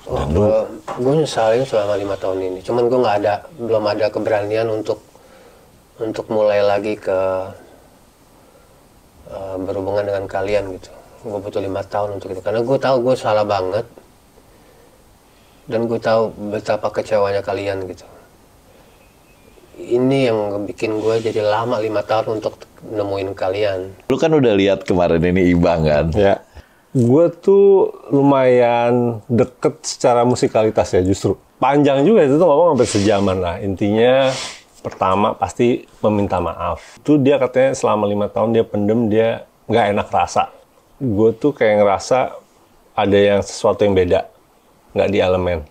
Gue nyesalin selama 5 tahun ini. Cuman gue belum ada keberanian untuk mulai lagi ke berhubungan dengan kalian gitu. Gue butuh 5 tahun untuk itu. Karena gue tahu gue salah banget. Dan gue tahu betapa kecewanya kalian gitu. Ini yang bikin gue jadi lama 5 tahun untuk nemuin kalian. Lu kan udah lihat kemarin ini Ibang kan? Ya. Gue tuh lumayan deket secara musikalitas ya justru. Panjang juga itu tuh ngomong sampai sejaman lah. Intinya pertama pasti meminta maaf. Itu dia katanya selama 5 tahun dia pendem, dia nggak enak rasa. Gue tuh kayak ngerasa ada yang sesuatu yang beda. Nggak di elemen.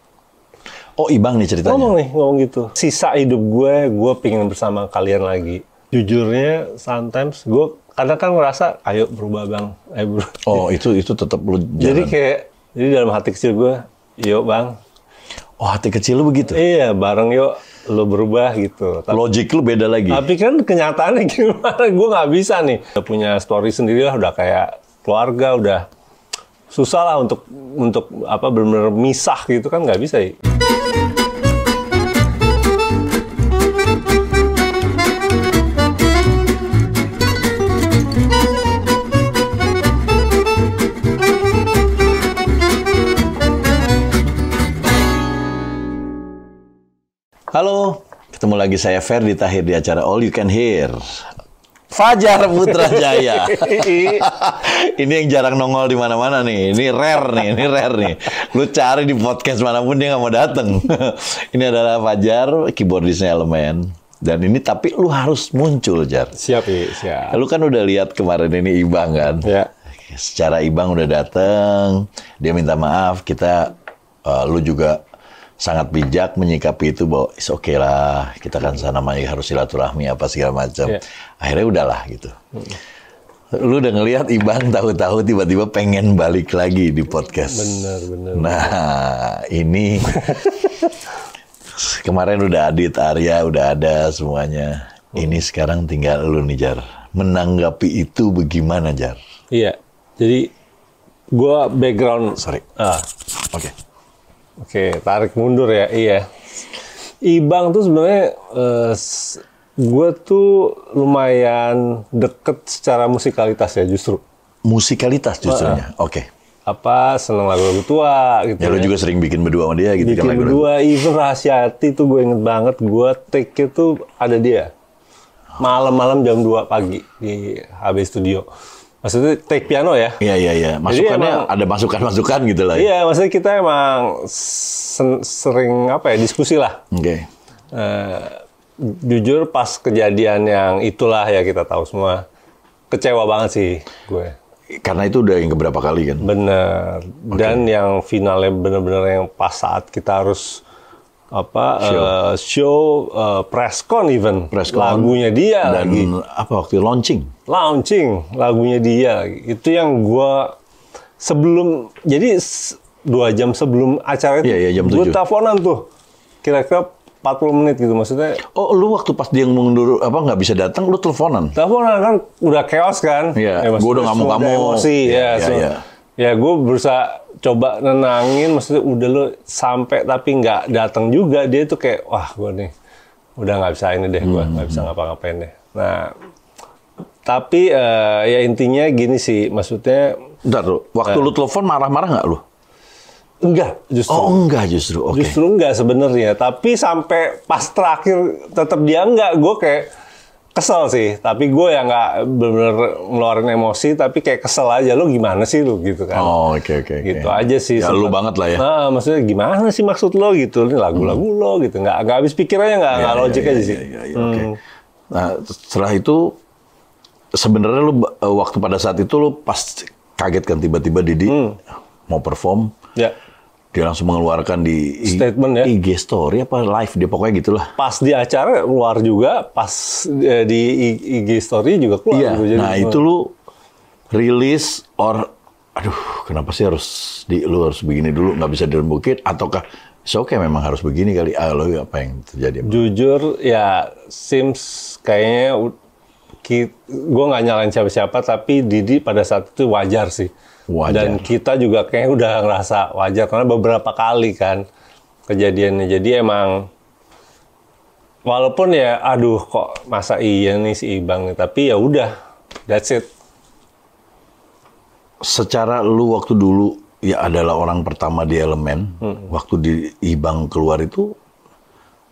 Oh, Ibang nih ceritanya? Ngomong gitu. Sisa hidup gue pengen bersama kalian lagi. Jujurnya, sometimes gue kadang kan ngerasa, ayo berubah bang. Ayo berubah. Oh, itu tetap lu jalan. Jadi dalam hati kecil gue, yuk bang. Oh, hati kecil lu begitu? Iya, bareng yuk, lu berubah gitu. Logik lu beda lagi? Tapi kan kenyataannya gimana, gue nggak bisa nih. Udah punya story sendiri lah, udah kayak keluarga, udah susah lah untuk apa benar-benar misah gitu kan nggak bisa ya. Halo, ketemu lagi saya Ferdi Tahir di acara All You Can Hear. Fajar Putrajaya. Ini yang jarang nongol di mana-mana nih. Ini rare nih. Lu cari di podcast manapun dia nggak mau dateng. Ini adalah Fajar, keyboardisnya Elemen. Dan ini tapi lu harus muncul, Jar. Siap. Lu kan udah lihat kemarin ini Ibang kan? Ya. Secara Ibang udah dateng, dia minta maaf. Lu juga sangat bijak menyikapi itu bahwa is okay lah, kita kan namanya harus silaturahmi apa segala macam. Yeah. Akhirnya udahlah gitu. Lu udah ngelihat Ibang tahu-tahu tiba-tiba pengen balik lagi di podcast. Bener. Nah, ini kemarin udah Adit, Arya, udah ada semuanya. Ini sekarang tinggal lu nih, Jar. Menanggapi itu bagaimana, Jar? Iya, jadi gua background... Oke. Oke, tarik mundur ya, iya. Ibang tuh sebenarnya gue tuh lumayan deket secara musikalitas ya justru. Musikalitas justrunya, oke. Apa, seneng lagu-lagu tua gitu ya. Lu juga sering bikin berdua sama dia gitu bikin kan? Bikin berdua, even Rahasia Hati tuh gue inget banget, gue take-nya tuh ada dia. Malam-malam jam 2 pagi di HB Studio. Maksudnya take piano ya? Iya. Masukannya ada masukan-masukan gitu lah. Iya, maksudnya kita emang sering diskusi lah. Oke. Jujur pas kejadian yang itulah ya kita tahu semua, kecewa banget sih gue. Karena itu udah yang keberapa kali kan? Bener. Okay. Dan yang finalnya bener-bener yang pas saat kita harus show presscon even. Lagunya dia dan lagi. Waktu launching lagunya dia. Itu yang gue sebelum, jadi 2 jam sebelum acara itu, gue teleponan tuh. Kira-kira 40 menit gitu maksudnya. Oh, lu waktu pas dia mundur nggak bisa datang, lu teleponan? Teleponan kan udah chaos kan. Iya, gue udah ngamuk-ngamuk. Emosi, ya gue berusaha coba nenangin, maksudnya udah lo sampai tapi nggak datang juga. Dia tuh kayak, wah gue nih udah nggak bisa ini deh, gue nggak bisa ngapa-ngapain deh. Nah, tapi ya intinya gini sih, maksudnya. Bentar, waktu lu telepon marah-marah nggak lu? Enggak, justru. Oh, enggak justru, oke. Justru enggak sebenarnya, tapi sampai pas terakhir tetap dia enggak, gue kayak kesel sih. Tapi gue ya nggak bener-bener ngeluarin emosi, tapi kayak kesel aja. Lo gimana sih lo gitu kan? Oh, oke. Gitu aja sih. Ya lu banget lah ya. Nah, maksudnya gimana sih maksud lo gitu? Ini lagu-lagu lo gitu. Nggak habis pikirannya, nggak logik aja sih. Oke. Nah, setelah itu sebenarnya lu waktu pada saat itu lu pas kaget kan tiba-tiba Didi mau perform. Ya. Dia langsung mengeluarkan di statement ya. IG story apa live dia pokoknya gitulah. Pas di acara keluar juga, pas di IG story juga keluar. Iya. Gitu. Nah itu lu rilis aduh kenapa sih lu harus begini dulu, nggak bisa dirembukin ataukah oke memang harus begini kali? Lo apa yang terjadi? Jujur ya seems kayaknya gue nggak nyalain siapa-siapa, tapi Didi pada saat itu wajar sih. Wajar. Dan kita juga kayaknya udah ngerasa wajar karena beberapa kali kan kejadiannya. Jadi emang walaupun ya aduh kok masa iya nih si Ibang nih, tapi ya udah, that's it. Secara lu waktu dulu ya adalah orang pertama di Elemen, waktu di Ibang keluar itu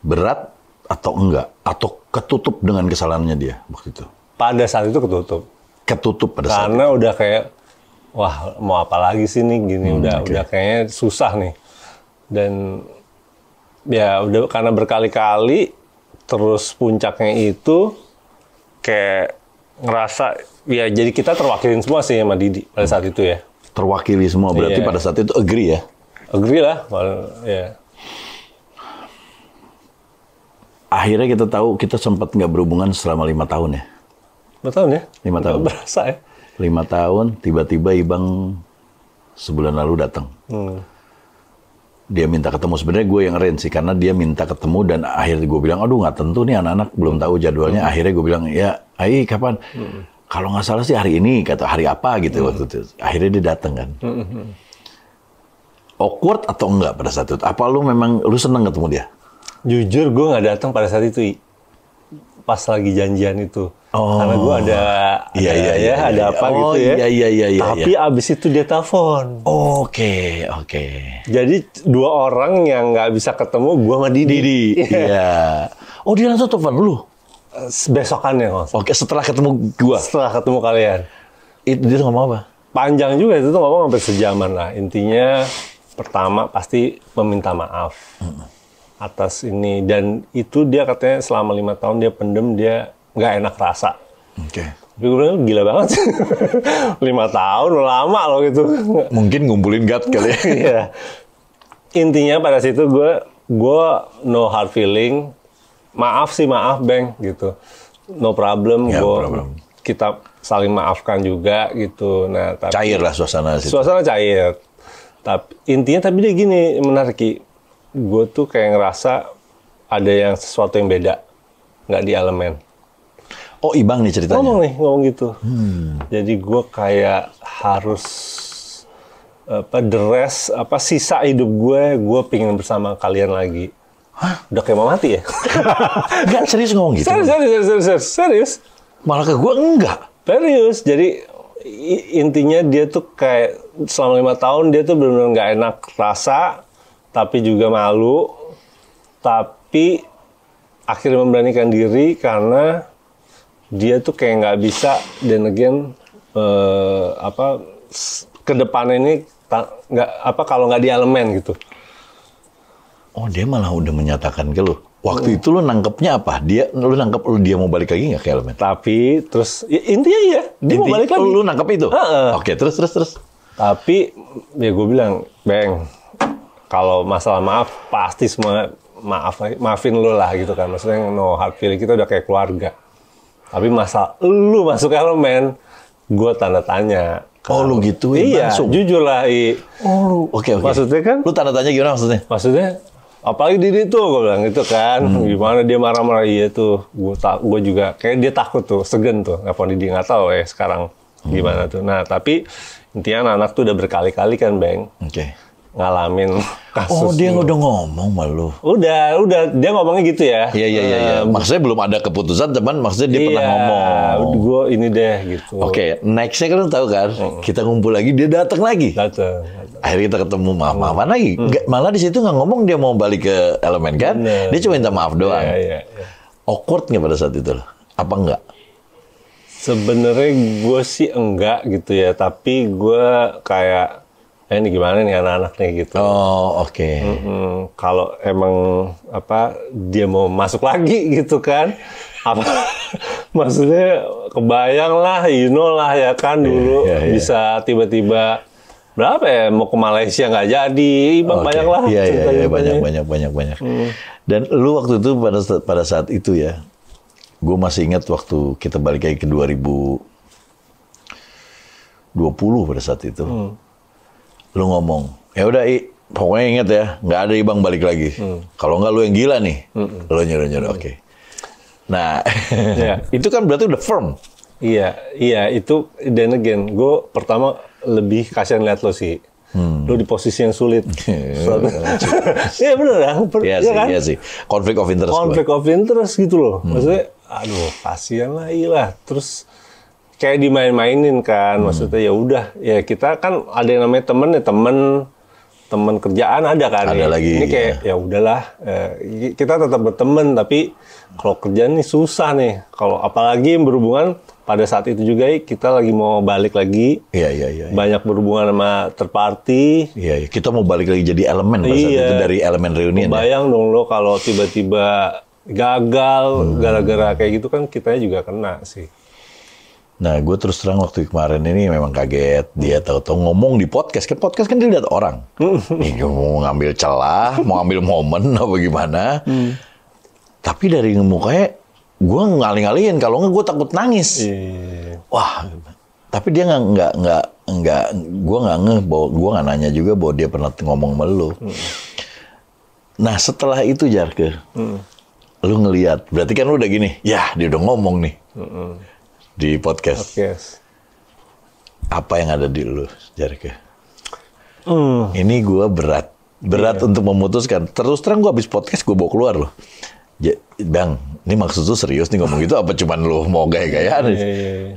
berat atau enggak? Atau ketutup dengan kesalahannya dia waktu itu? Pada saat itu ketutup. Ketutup pada saat Karena udah kayak, wah mau apa lagi sih nih gini, udah kayaknya susah nih. Dan ya udah karena berkali-kali, terus puncaknya itu kayak ngerasa, ya jadi kita terwakilin semua sih sama Didi pada saat itu ya. terwakili semua, berarti Iya. pada saat itu agree ya? Agree lah, ya. Akhirnya kita tahu kita sempat nggak berhubungan selama 5 tahun ya? Betul ya? 5 tahun. Nggak berasa ya? 5 tahun, tiba-tiba Ibang sebulan lalu datang. Dia minta ketemu. Sebenarnya gue yang arrange sih, karena dia minta ketemu dan akhirnya gue bilang, aduh nggak tentu nih anak-anak belum tahu jadwalnya. Akhirnya gue bilang, ya, Ai kapan? Kalau nggak salah sih hari ini, kata hari apa gitu waktu itu. Akhirnya dia datang kan. Awkward atau enggak pada saat itu? Apa lu memang lu seneng ketemu dia? Jujur gue nggak datang pada saat itu, I. Pas lagi janjian itu. Karena gue ada apa gitu ya. Iya. Tapi abis itu dia telepon. Oke. Jadi 2 orang yang nggak bisa ketemu, gue sama Didi. Iya. Oh, dia langsung telepon lu? Besokannya kok. Oke, setelah ketemu gua. Setelah ketemu kalian. Itu dia ngomong apa? Panjang juga itu tuh ngomong sampai sejaman lah. Intinya pertama pasti meminta maaf atas ini, dan itu dia katanya selama 5 tahun dia pendem, dia nggak enak rasa. Oke. Tapi gue bilang gila banget. 5 tahun lama loh gitu. Mungkin ngumpulin gut kali ya. Iya. Intinya pada situ gue no hard feeling. Maaf Bang gitu. No problem. Ya, problem. Kita saling maafkan juga gitu. Nah, tapi Cair lah suasana situ. suasana cair. Tapi intinya dia gini, menarik, Ki. Gue tuh kayak ngerasa ada yang sesuatu yang beda, nggak di Elemen. Oh, Ibang nih ceritanya. Ngomong gitu. Jadi gue kayak harus the rest, sisa hidup gue pengen bersama kalian lagi. Hah? Udah kayak mau mati ya? Enggak, serius ngomong gitu? Serius. Malah ke gua enggak. Serius. Jadi intinya dia tuh kayak selama 5 tahun dia tuh benar-benar nggak enak rasa, tapi juga malu, tapi akhirnya memberanikan diri karena dia tuh kayak nggak bisa, dan again ke depannya ini kalau nggak di Elemen gitu. Oh, dia malah udah menyatakan ke lu. Waktu itu lu nangkepnya apa? Lu nangkep dia mau balik lagi nggak ke Elemen? Tapi terus intinya iya, dia mau balik lagi. Lu nangkep itu? Oke, terus. Tapi ya gue bilang, Bang, kalau masalah maaf pasti semua maafin lu lah gitu kan. Maksudnya no hard feeling, kita udah kayak keluarga. Tapi masa lu masuk Elemen, gue tanda tanya. Oh, lu gituin iya, langsung? Jujur lah, I. Oh, lu. Oke. Maksudnya kan? Lu tanda tanya gimana maksudnya? Maksudnya, apalagi Didi tuh, gue bilang gitu kan. Gimana dia marah-marah, iya tuh. Gue juga, kayak dia takut tuh, segen tuh. Nelfon Didi, nggak tahu sekarang gimana tuh. Nah, tapi intinya anak-anak tuh udah berkali-kali kan, Bang. Oke. Ngalamin kasus. Oh, dia udah ngomong sama lu? Udah. Dia ngomongnya gitu ya. Iya. Maksudnya belum ada keputusan, teman. Maksudnya dia pernah ngomong. Gue ini deh, gitu. Oke, next-nya kan lu tahu kan, kita ngumpul lagi, dia datang lagi. Dateng. Akhirnya kita ketemu, maaf-maafan lagi. Malah di situ nggak ngomong dia mau balik ke Elemen kan? Bener. Dia cuma minta maaf doang. Iya. Awkward nggak pada saat itu loh? Apa enggak? Sebenarnya gue sih enggak gitu ya, tapi gue kayak ini gimana nih anak-anaknya gitu. Oh, oke. Kalau emang dia mau masuk lagi gitu kan, maksudnya kebayang lah, lah ya kan dulu Iya. bisa tiba-tiba berapa ya mau ke Malaysia nggak jadi, Bang, Oke. banyak lah. Iya, banyak. Dan lu waktu itu pada saat itu ya, gue masih ingat waktu kita balik lagi ke 2020 pada saat itu. Lu ngomong, ya udah, pokoknya ingat ya, nggak ada Ibang balik lagi. Kalau nggak lu yang gila nih, lu nyuruh. Oke. Nah, Iya. itu kan berarti udah firm. Iya, itu then again, gue pertama lebih kasihan lihat lo sih. Lo di posisi yang sulit. Iya bener ya? Iya sih, kan? iya sih. Konflik of interest. Konflik of interest gitu loh. Maksudnya, aduh kasihan lah, iya. Terus kayak dimain-mainin kan. Maksudnya ya udah, ya kita kan ada yang namanya temen ya temen kerjaan ada kan. Ada lagi. Ini kayak ya udahlah, kita tetap berteman tapi kalau kerjaan nih susah nih. Kalau apalagi yang berhubungan pada saat itu juga kita lagi mau balik lagi. Iya. Banyak berhubungan sama third party. Iya, kita mau balik lagi jadi elemen pada saat itu dari elemen reunion. Bayang dong lo kalau tiba-tiba gagal gara-gara kayak gitu kan kita juga kena sih. Nah, gue terus terang waktu kemarin ini memang kaget. Dia tahu-tahu ngomong di podcast. Kan podcast kan dilihat orang. Nih, mau ngambil celah, mau ngambil momen, apa gimana. Tapi dari mukanya, gue ngaling-ngalihin. Kalau nggak, gue takut nangis. Wah, tapi dia nggak, gue nggak ngeh, gue nggak nanya juga bahwa dia pernah ngomong sama lu. Nah, setelah itu, Jarke, lu ngelihat, berarti kan lu udah gini, ya dia udah ngomong nih. Di podcast. Apa yang ada di lu, Jarke? Ini gue berat untuk memutuskan. Terus terang gue habis podcast gue bawa keluar loh. Bang, ini maksud lu serius nih ngomong gitu? Apa cuman lu mau gaya-gayaan?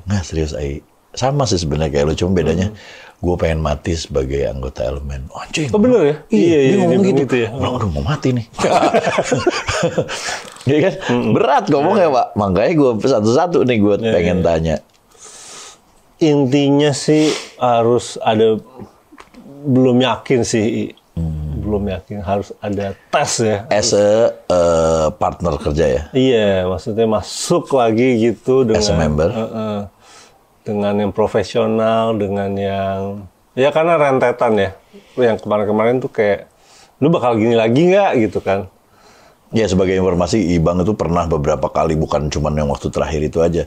Nggak serius, Ai. Sama sih sebenarnya kayak lu, cuma bedanya gue pengen mati sebagai anggota elemen. Anjing. Oh bener ya? Iya, dia ngomong dia gitu ya. Aduh, mau mati nih. Iya kan? Berat ngomongnya, Pak. Makanya gue satu-satu nih gue pengen tanya. Intinya sih harus ada, belum yakin sih. Belum yakin, harus ada tes ya. As a partner kerja ya? Iya, maksudnya masuk lagi gitu dengan as a member? Dengan yang profesional, dengan yang ya karena rentetan ya. Yang kemarin-kemarin tuh kayak lu bakal gini lagi nggak gitu kan? Ya, sebagai informasi, Ibang itu pernah beberapa kali, bukan cuma yang waktu terakhir itu aja.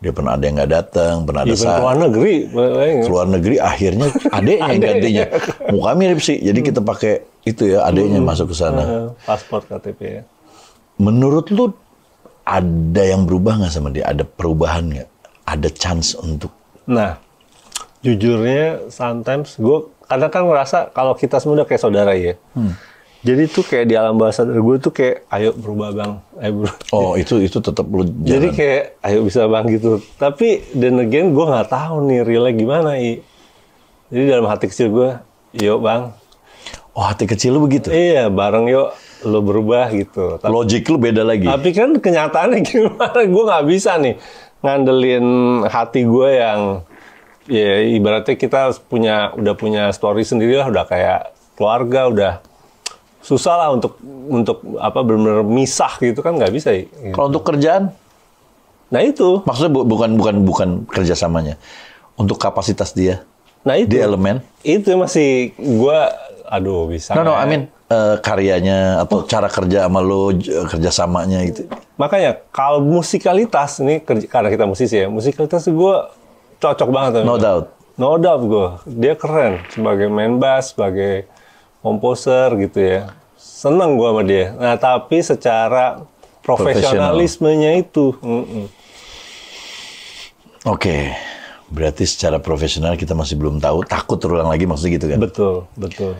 Dia pernah ada yang nggak datang, pernah ada saat keluar negeri. Keluar negeri, akhirnya adeknya yang gantinya. Muka mirip sih, jadi kita pakai itu ya, adeknya masuk ke sana. Paspor KTP ya. Menurut lu, ada yang berubah nggak sama dia? Ada perubahan nggak? Ada chance untuk... Nah, jujurnya sometimes gue kadang kan ngerasa kalau kita semua udah kayak saudara ya. Jadi tuh kayak di alam bawah sadar gue tuh kayak, ayo berubah bang, ayo berubah. Oh, itu tetap lu jalan. Jadi kayak, ayo bisa bang gitu. Tapi then again gue nggak tahu nih realnya gimana Jadi dalam hati kecil gue, yuk bang. Oh, hati kecil lu begitu? Iya, bareng yuk lo berubah gitu. Logik lu beda lagi? Tapi kan kenyataannya gimana? Gue nggak bisa nih ngandelin hati gue yang, ya ibaratnya kita udah punya story sendiri lah, udah kayak keluarga, udah susah lah untuk apa benar-benar misah gitu kan, nggak bisa. Gitu. Kalau untuk kerjaan? Nah itu. Maksudnya bukan kerjasamanya, untuk kapasitas dia. Nah itu. Di elemen. Itu masih gue, aduh bisa. No, I mean karyanya atau cara kerja sama lo, kerjasamanya gitu. Makanya kalau musikalitas ini karena kita musisi ya, musikalitas gue cocok banget. No doubt. No doubt gue. Dia keren sebagai main bass, sebagai komposer gitu ya. Seneng gue sama dia. Nah tapi secara profesionalismenya itu. Oke. Berarti secara profesional kita masih belum tahu. Takut terulang lagi maksudnya gitu kan? Betul.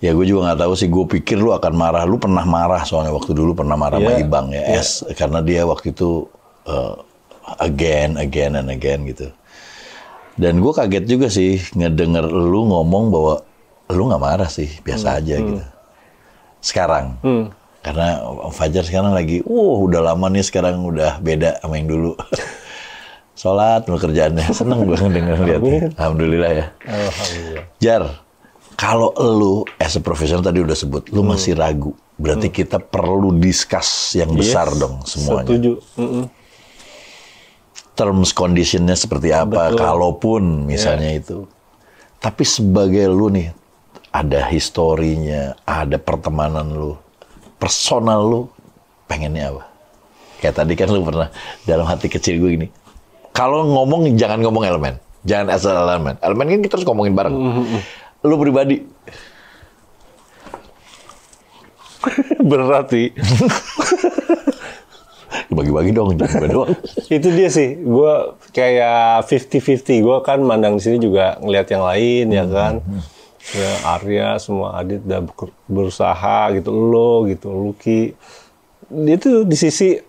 Ya gue juga nggak tahu sih. Gue pikir lu akan marah. Lu pernah marah soalnya waktu dulu pernah marah sama Ibang ya. Karena dia waktu itu again and again gitu. Dan gue kaget juga sih ngedenger lu ngomong bahwa lu nggak marah sih, biasa aja gitu. Sekarang, karena Fajar sekarang lagi, udah lama nih sekarang udah beda sama yang dulu. Sholat, mau kerjaannya, seneng gue ngedenger liatnya. Alhamdulillah ya. Alhamdulillah. Jar, kalau lu as a professional tadi udah sebut, lu masih ragu. Berarti kita perlu discuss yang besar dong semuanya. Setuju. Terms conditionnya seperti apa, kalaupun misalnya itu. Tapi sebagai lu nih, ada historinya, ada pertemanan lu, personal lu, pengennya apa? Kayak tadi kan lu pernah dalam hati kecil gue gini, kalau ngomong jangan ngomong elemen, jangan asal elemen. Elemen kan kita harus ngomongin bareng. Lu pribadi. Berat sih. Bagi-bagi dong, jangan gue doang. Itu dia sih, gue kayak 50-50. Gue kan mandang di sini juga ngelihat yang lain ya kan. Ya, Arya, semua Adit udah berusaha gitu, lo gitu, Lucky. Dia tuh di sisi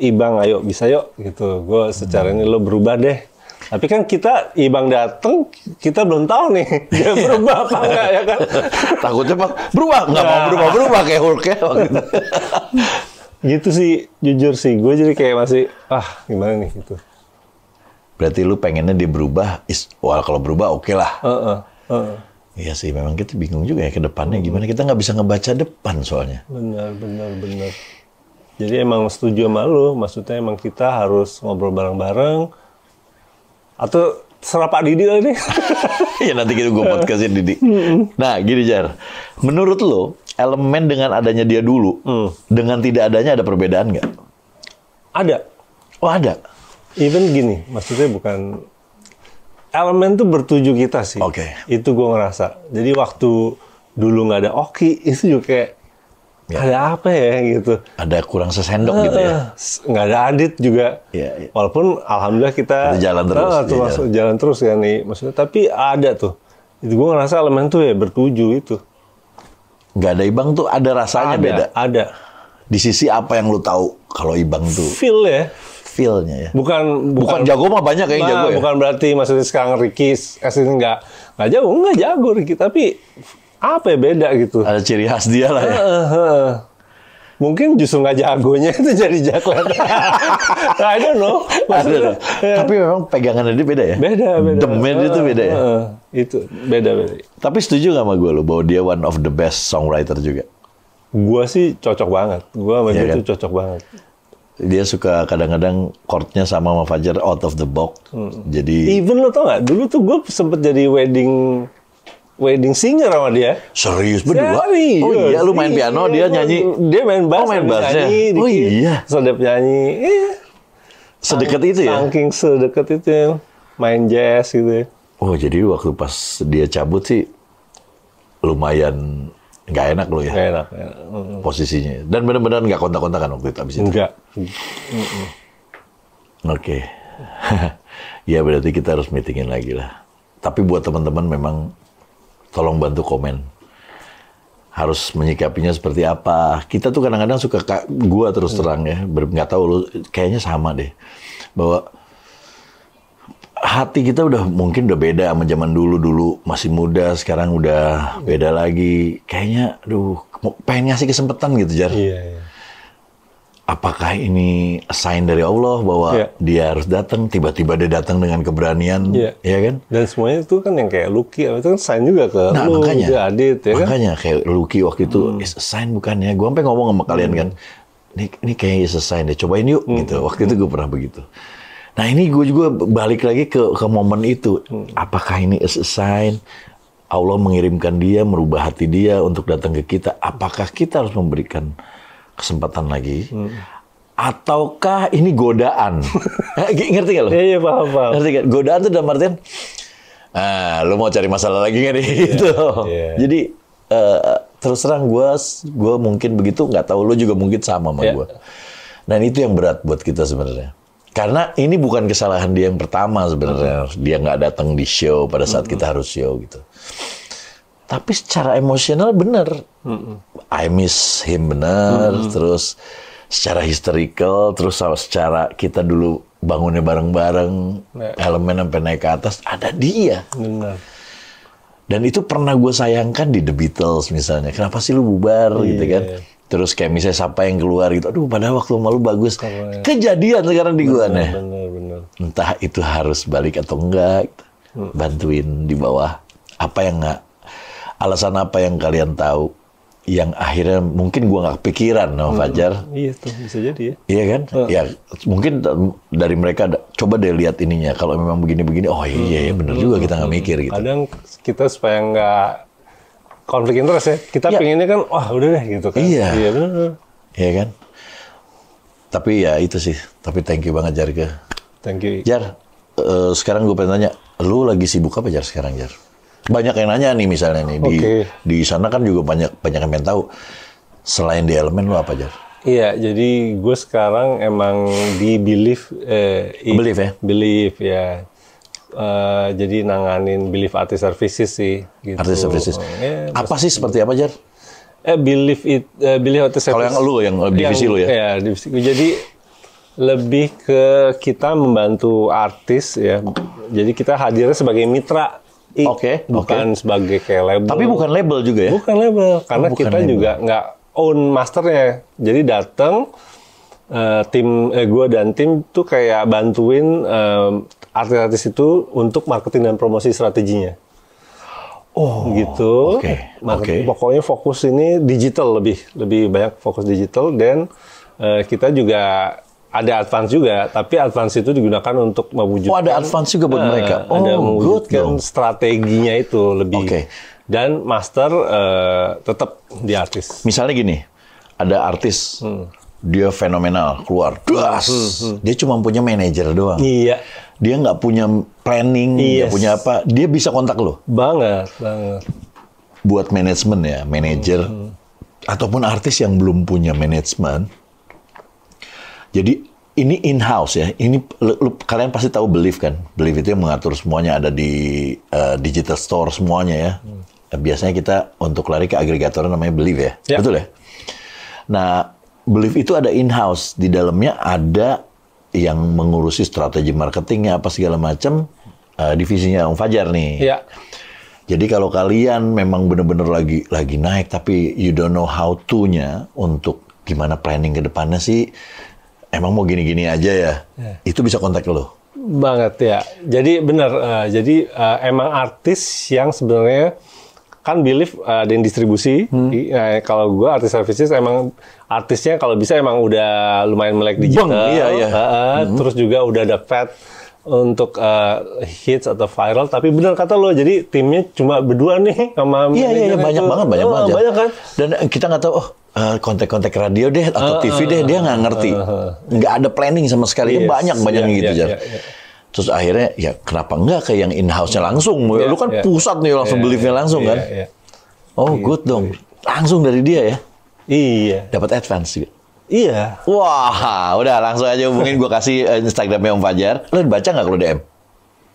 Ibang, ayo bisa yuk gitu. Gue secara ini lo berubah deh. Tapi kan kita Ibang dateng, kita belum tahu nih dia berubah apa enggak ya kan. Takutnya Pak berubah, nggak mau berubah kayak Hulk ya. Gitu sih, jujur sih. Gue jadi kayak masih, gimana nih gitu. Berarti lu pengennya dia berubah, wah kalau berubah oke lah. Iya sih, memang kita bingung juga ya ke depannya gimana. Kita nggak bisa ngebaca depan soalnya. Benar. Jadi emang setuju sama lu, maksudnya emang kita harus ngobrol bareng-bareng. Atau serah Pak Didi lah nih. Ya nanti kita gue podcastin Didi. Nah gini Jar, menurut lo elemen dengan adanya dia dulu, dengan tidak adanya ada perbedaan nggak? Ada. Oh ada? Even gini, maksudnya bukan... Elemen tuh bertuju kita sih. Oke. Itu gue ngerasa. Jadi waktu dulu nggak ada Oki, itu juga kayak ada apa ya gitu. Ada kurang sesendok gitu ya? Nggak ada Adit juga. Iya. Walaupun alhamdulillah kita jalan terus. Jalan terus ya nih. Maksudnya, tapi ada tuh. Itu gue ngerasa elemen tuh ya bertuju itu. Nggak ada Ibang tuh ada rasanya beda? Ada. Di sisi apa yang lu tahu kalau Ibang tuh? Feel ya. Feel-nya ya? Bukan jago mah banyak yang jago ya? Bukan berarti maksudnya sekarang Ricky ini nggak jago. Nggak jago Ricky. Tapi apa ya beda gitu. Ada ciri khas dia lah ya? Mungkin justru nggak jagonya itu jadi jago. I don't know. Tapi memang pegangannya dia beda ya? Beda. Demnya dia tuh beda ya? Itu beda. Tapi setuju nggak sama gue lo bahwa dia one of the best songwriter juga? Gua sih cocok banget. Gua sama dia tuh cocok banget. Dia suka kadang-kadang chord-nya sama Fajar out of the box. Jadi even lo tau nggak? Dulu tuh gue sempet jadi wedding singer sama dia. Serius berdua? Serius. Oh iya, lu main piano, dia nyanyi. Dia main bass, main bassnya. nyanyi, Oh iya. Sedap nyanyi. Sedekat itu ya? Saking sedekat itu ya. Main jazz gitu ya. Oh jadi waktu pas dia cabut sih lumayan nggak enak lo ya? Nggak enak. Posisinya. Dan benar-benar nggak kontak-kontakan waktu itu abis itu? Enggak. Oke. Ya berarti kita harus meetingin lagi lah. Tapi buat teman-teman memang tolong bantu komen. Harus menyikapinya seperti apa. Kita tuh kadang-kadang suka, gua terus terang ya, nggak tahu lu, kayaknya sama deh. Bahwa hati kita mungkin udah beda sama zaman dulu masih muda, sekarang udah beda lagi. Kayaknya, pengen ngasih kesempatan gitu, Jar. Iya. Apakah ini sign dari Allah bahwa dia harus datang, tiba-tiba dia datang dengan keberanian, ya kan? Dan semuanya itu kan yang kayak Lucky, itu kan sign juga ke lu, makanya, Adit, ya kan? Makanya kayak Lucky waktu itu, is a sign bukannya? Gue sampai ngomong sama kalian kan, ini kayaknya is a sign deh, cobain yuk, gitu. Waktu itu gue pernah begitu. Nah ini gue juga balik lagi ke momen itu. Apakah ini is a sign? Allah mengirimkan dia, merubah hati dia untuk datang ke kita. Apakah kita harus memberikan kesempatan lagi? Ataukah ini godaan? Ngerti gak lo? Iya, paham. Ngerti gak? Godaan itu dalam artian, lo mau cari masalah lagi gak nih? Gitu. Jadi, terus terang gue mungkin begitu, nggak tahu lo juga mungkin sama gue. Dan itu yang berat buat kita sebenarnya. Karena ini bukan kesalahan dia yang pertama sebenarnya. Dia nggak datang di show pada saat kita harus show gitu. Tapi secara emosional bener. I miss him bener. Terus secara historical, terus secara kita dulu bangunnya bareng-bareng, elemen sampai naik ke atas, ada dia. Benar. Dan itu pernah gue sayangkan di The Beatles misalnya. Kenapa sih lu bubar gitu kan? Terus kayak misalnya siapa yang keluar gitu. Aduh padahal waktu malu bagus. Kejadian sekarang di gue nih. Benar. Entah itu harus balik atau enggak. Bantuin di bawah. Apa yang nggak, alasan apa yang kalian tahu yang akhirnya mungkin gua nggak kepikiran sama Fajar. Iya tuh bisa jadi ya. Iya kan? Ya mungkin dari mereka coba deh lihat ininya. Kalau memang begini-begini, oh iya ya bener juga kita nggak mikir gitu. Kadang kita supaya nggak konflik interest ya, kita pengennya kan, wah udah deh gitu kan. Iya. Iya benar. Iya kan? Tapi ya itu sih. Tapi thank you banget Jar. Thank you. Jar, sekarang gue pengen tanya, lu lagi sibuk apa Jar sekarang Jar? Banyak yang nanya nih misalnya nih di sana kan juga banyak yang pengen tahu. Selain di elemen lu apa Jar? Iya, jadi gue sekarang emang di Believe, Believe ya? Believe ya. Jadi nanganin Believe Artist Services sih. Gitu. Artist services. Ya, Apa sih seperti apa, Jar? Believe Artist Kalau Services. yang lu, yang divisi lu ya? Iya, divisi. Jadi lebih ke kita membantu artis ya. Jadi kita hadirnya sebagai mitra. Oke. Bukan sebagai kayak label. Tapi bukan label juga ya? Bukan label, karena bukan kita label. juga nggak own masternya. Jadi datang gue dan tim tuh kayak bantuin artis-artis itu untuk marketing dan promosi strateginya. Oh, Gitu. oke. Pokoknya fokus ini digital lebih banyak fokus digital dan kita juga ada advance juga, tapi advance itu digunakan untuk mewujudkan. Oh, ada advance juga buat mereka. Ada Oh, good mewujudkan dong. strateginya itu lebih. Oke. Dan master tetap di artis. Misalnya gini, ada artis, dia fenomenal, keluar, das. Dia cuma punya manajer doang. Iya, Dia nggak punya planning, nggak Yes. punya apa. Dia bisa kontak lo banget. buat manajemen ya, manajer. Ataupun artis yang belum punya manajemen. Jadi ini in-house ya. Ini kalian pasti tahu Believe kan? Believe itu yang mengatur semuanya, ada di digital store semuanya ya. Biasanya kita untuk lari ke agregator namanya Believe ya. Ya. Betul ya? Nah, Believe itu ada in-house. Di dalamnya ada yang mengurusi strategi marketingnya apa segala macam. Divisinya Om Fajar nih. Iya. Jadi kalau kalian memang benar-benar lagi naik tapi you don't know how to-nya untuk gimana planning ke depannya sih, emang mau gini-gini aja ya. Itu bisa kontak lo. Banget ya. Jadi benar. Jadi emang artis yang sebenarnya kan Believe ada yang distribusi. Kalau gue artis services emang artisnya kalau bisa emang udah lumayan melek digital. Iya. Terus juga udah ada pad untuk hits atau viral. Tapi benar kata lo, jadi timnya cuma berdua nih sama Iya, banyak itu. banget. Banyak kan? Dan kita nggak tahu, kontak-kontak radio deh atau TV deh, dia nggak ngerti. Nggak ada planning sama sekali. Yes. Banyak Iya, gitu, iya, Jar. iya. Terus akhirnya, ya kenapa nggak ke yang in-house-nya langsung? Lu kan pusat nih, langsung Believe-nya langsung kan? Iya. Oh, good dong. Langsung dari dia ya? Iya. Dapat advance juga. Iya. Wah, udah langsung aja hubungin, gue kasih Instagramnya Om Fajar. Lo baca nggak kalau DM?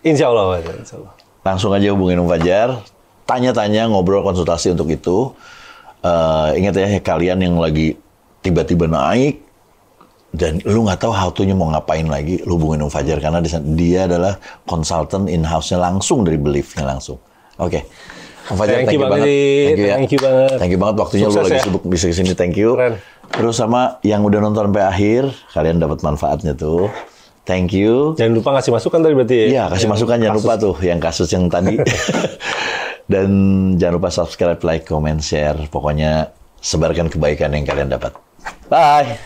Insya Allah. Insya Allah. Langsung aja hubungin Om Fajar, tanya-tanya, ngobrol, konsultasi untuk itu. Ingat ya, kalian yang lagi tiba-tiba naik, dan lu nggak tahu how to-nya mau ngapain lagi, lu hubungin Om Fajar, karena dia adalah konsultan in-house-nya langsung dari Believe-nya langsung. Oke. Om Fajar, thank you banget. Thank you banget. Thank you banget waktunya. Sukses lu lagi ya. sibuk bisa kesini, thank you. Keren. Terus sama yang udah nonton sampai akhir, kalian dapat manfaatnya tuh. Thank you. Jangan lupa ngasih masukan tadi berarti ya? Iya, kasih masukan, jangan lupa tuh yang kasus yang tadi. Dan jangan lupa subscribe, like, comment, share. Pokoknya sebarkan kebaikan yang kalian dapat. Bye.